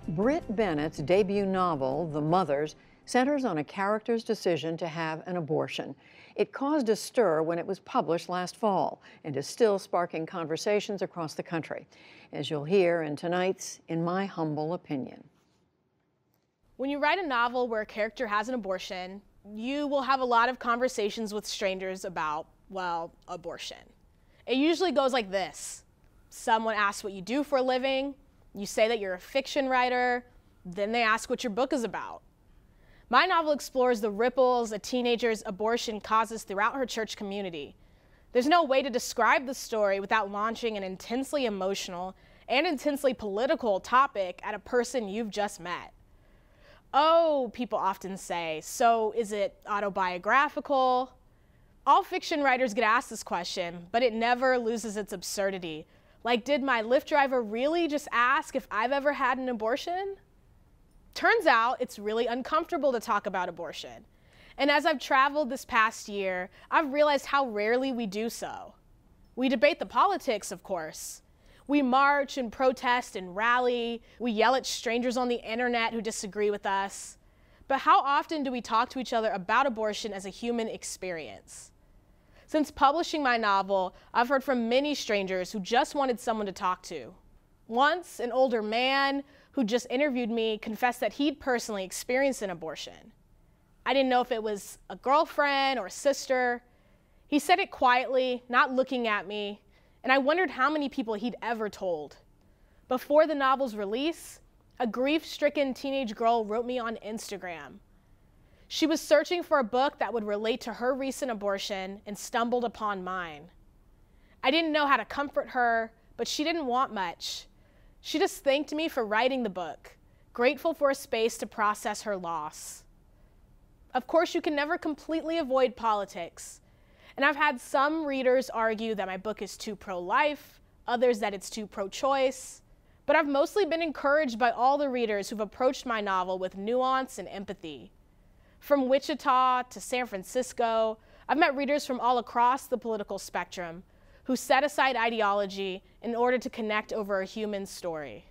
Britt Bennett's debut novel, The Mothers, centers on a character's decision to have an abortion. It caused a stir when it was published last fall and is still sparking conversations across the country, as you'll hear in tonight's In My Humble Opinion. When you write a novel where a character has an abortion, you will have a lot of conversations with strangers about, well, abortion. It usually goes like this. Someone asks what you do for a living, you say that you're a fiction writer, then they ask what your book is about. My novel explores the ripples a teenager's abortion causes throughout her church community. There's no way to describe the story without launching an intensely emotional and intensely political topic at a person you've just met. Oh, people often say, so is it autobiographical? All fiction writers get asked this question, but it never loses its absurdity. Like, did my Lyft driver really just ask if I've ever had an abortion? Turns out it's really uncomfortable to talk about abortion. And as I've traveled this past year, I've realized how rarely we do so. We debate the politics, of course. We march and protest and rally. We yell at strangers on the internet who disagree with us. But how often do we talk to each other about abortion as a human experience? Since publishing my novel, I've heard from many strangers who just wanted someone to talk to. Once, an older man who just interviewed me confessed that he'd personally experienced an abortion. I didn't know if it was a girlfriend or a sister. He said it quietly, not looking at me, and I wondered how many people he'd ever told. Before the novel's release, a grief-stricken teenage girl wrote me on Instagram. She was searching for a book that would relate to her recent abortion and stumbled upon mine. I didn't know how to comfort her, but she didn't want much. She just thanked me for writing the book, grateful for a space to process her loss. Of course, you can never completely avoid politics, and I've had some readers argue that my book is too pro-life, others that it's too pro-choice, but I've mostly been encouraged by all the readers who've approached my novel with nuance and empathy. From Wichita to San Francisco, I've met readers from all across the political spectrum who set aside ideology in order to connect over a human story.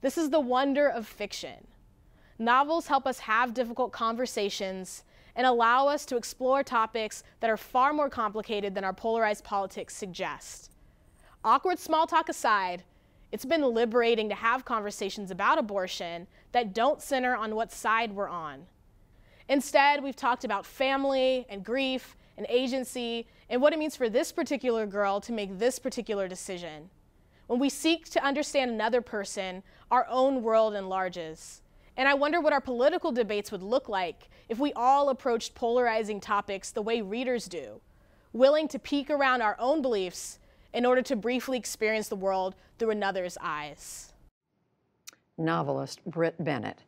This is the wonder of fiction. Novels help us have difficult conversations and allow us to explore topics that are far more complicated than our polarized politics suggest. Awkward small talk aside, it's been liberating to have conversations about abortion that don't center on what side we're on. Instead, we've talked about family and grief and agency and what it means for this particular girl to make this particular decision. When we seek to understand another person, our own world enlarges. And I wonder what our political debates would look like if we all approached polarizing topics the way readers do, willing to peek around our own beliefs in order to briefly experience the world through another's eyes. Novelist Britt Bennett.